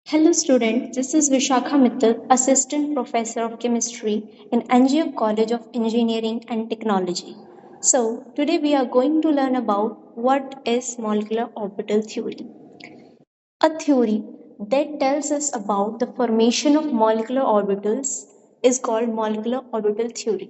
Hello students, this is Vishakha Mittal, Assistant Professor of Chemistry in NGF College of Engineering and Technology. So, today we are going to learn about what is molecular orbital theory. A theory that tells us about the formation of molecular orbitals is called molecular orbital theory.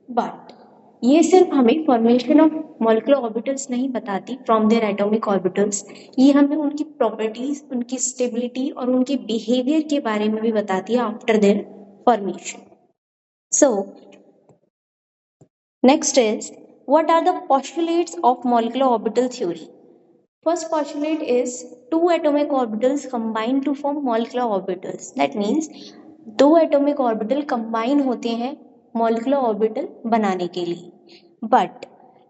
But ये सिर्फ हमें formation of molecular orbitals नहीं बताती from their atomic orbitals, ये हमें उनकी properties, उनकी stability और उनके बिहेवियर के बारे में भी बताती है after their formation. So next is what are the postulates of molecular orbital theory. First postulate is two atomic orbitals combine to form molecular orbitals. That means दो atomic orbital combine होते हैं molecular orbital बनाने के लिए. But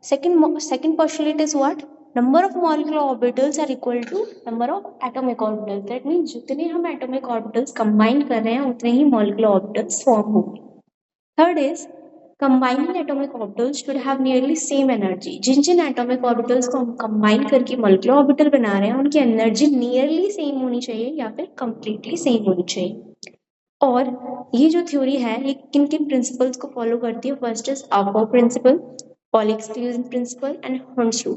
second postulate is what? Number of molecular orbitals are equal to number of atomic orbitals. That means जितने हम atomic orbitals combine कर रहे हैं उतने ही molecular orbitals form होंगे. Third is combining atomic orbitals should have nearly same energy. Jin atomic orbitals को हम combine करके molecular orbital बना रहे हैं उनकी energy nearly same होनी चाहिए या फिर completely same होनी चाहिए. और ये जो थ्योरी है ये किन किन प्रिंसिपल्स को फॉलो करती है. First is aufbau principle, Pauli exclusion principle and Hertz rule.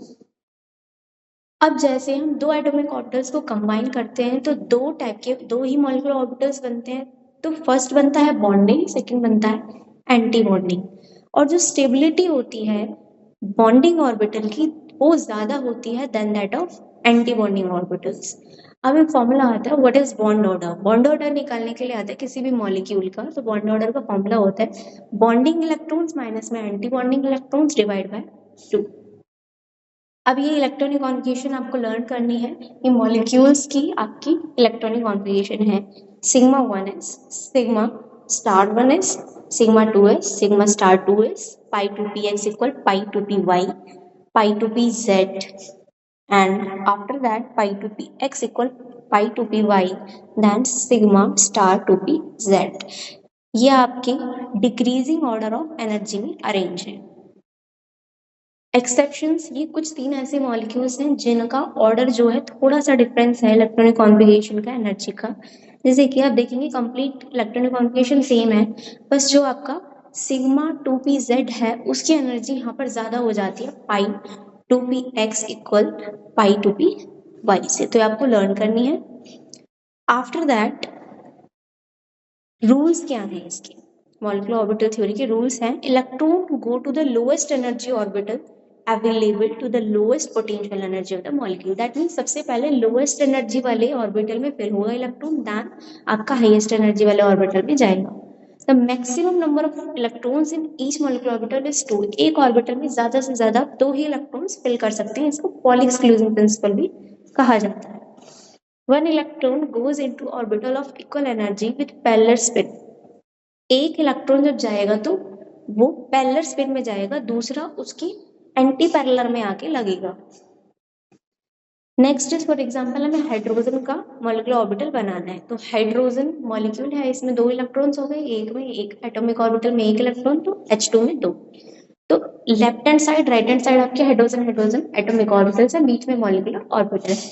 अब जैसे हम दो एटॉमिक ऑर्बिटल्स को कंबाइन करते हैं तो दो ही मॉलिक्यूलर ऑर्बिटल्स बनते हैं. तो फर्स्ट बनता है बॉन्डिंग, सेकंड बनता है एंटी बॉन्डिंग. और जो स्टेबिलिटी होती है बॉन्डिंग ऑर्बिटल की वो ज्यादा होती है than that of anti bonding orbitals. अब एक फॉर्मूला आता है what is bond order. Bond order निकालने के लिए आता है किसी भी मॉलिक्यूल का. तो बॉन्ड ऑर्डर का फॉर्मूला होता है बॉन्डिंग इलेक्ट्रॉन्स माइनस में anti bonding electrons divide by 2. अब ये इलेक्ट्रॉनिक कॉन्फ़िगरेशन आपको लर्न करनी है. ये मॉलिक्यूल्स की आपकी इलेक्ट्रॉनिक कॉन्फ़िगरेशन है. Sigma 1s, sigma star 1s, sigma 2s, sigma star 2s, pi 2px equal pi 2py, pi 2pz and after that pi 2px equal pi 2py then sigma star 2pz. ये आपके decreasing order of energy में arrange है. Exceptions, ये कुछ तीन ऐसे molecules हैं जिनका ऑर्डर जो है थोड़ा सा डिफरेंस है इलेक्ट्रॉनिक कॉन्फ़िगरेशन का, एनर्जी का. जैसे कि आप देखेंगे कंप्लीट इलेक्ट्रॉनिक कॉन्फ़िगरेशन सेम है, बस जो आपका सिग्मा 2pz है उसकी एनर्जी यहाँ पर ज्यादा हो जाती है पाई 2px इक्वल पाई 2py से. तो आपको लर्न करनी है. आफ्टर दैट रूल्स क्या है इसके, मॉलिक्यूलर ऑर्बिटल थ्योरी के रूल्स हैं. Electron go to the lowest energy orbital available to the lowest potential energy of the molecule. That means सबसे पहले लोएस्ट एनर्जी वाले ऑर्बिटल में फिल होगा इलेक्ट्रॉन, देन आपका हाईएस्ट एनर्जी वाले ऑर्बिटल में जाएगा. The maximum number of electrons in each molecular orbital is 2. एक ऑर्बिटल में ज्यादा से ज्यादा 2 ही इलेक्ट्रॉन्स फिल कर सकते हैं. इसको पॉली एक्सक्लूजन प्रिंसिपल भी कहा जाता है. One electron goes into orbital of equal energy with parallel spin. एक इलेक्ट्रॉन जब जाएगा तो वो पैरेलल स्पिन में जाएगा, दूसरा उसकी एंटी पैरेलल में आके लगेगा. नेक्स्ट इज फॉर एग्जांपल हमें हाइड्रोजन का मॉलिक्यूलर ऑर्बिटल बनाना है. तो हाइड्रोजन मॉलिक्यूल है, इसमें 2 इलेक्ट्रॉन्स हो गए, एक में एक एटॉमिक ऑर्बिटल में 1 इलेक्ट्रॉन, तो H2 में 2. तो left hand side right hand side आपके हाइड्रोजन एटॉमिक ऑर्बिटल्स है, बीच में मॉलिक्यूलर ऑर्बिटल है.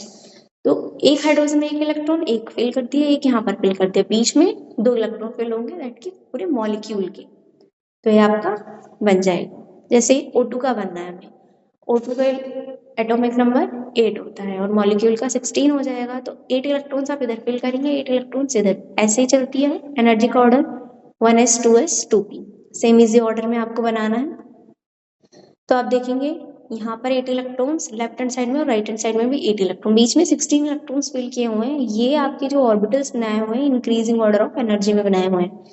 तो एक हाइड्रोजन में 1 इलेक्ट्रॉन, एक फिल कर दिया, एक यहाँ पर फिल कर दिया, बीच में 2 इलेक्ट्रॉन फिल होंगे दैट के पूरे मॉलिक्यूल के. तो ये आपका बन जाएगा. जैसे O2 का बनना है हमें, O2 का एटॉमिक नंबर 8 होता है और मॉलिक्यूल का 16 हो जाएगा. तो 8 इलेक्ट्रॉन्स आप इधर फिल करेंगे, 8 इलेक्ट्रॉन्स इधर. ऐसे ही चलती है एनर्जी का order 1s 2s 2p. Same easy order में आपको बनाना है. तो आप देखेंगे यहाँ पर 8 इलेक्ट्रॉन्स लेफ्ट हैंड साइड में और राइट हैंड साइड में भी 8 इलेक्ट्रॉन, बीच में 16 इलेक्ट्रॉन्स फिल किए हुए हैं. ये आपके जो ऑर्बिटल्स बनाए हुए हैं इंक्रीजिंग ऑर्डर ऑफ एनर्जी में बनाए हुए हैं.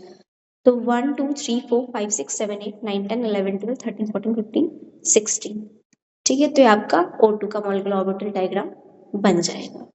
तो 1 2 3 4 5 6 7 8 9 10 11 12 13 14 15 16. ठीक है, तो ये आपका O2 का मॉलिक्यूलर ऑर्बिटल डायग्राम बन जाएगा.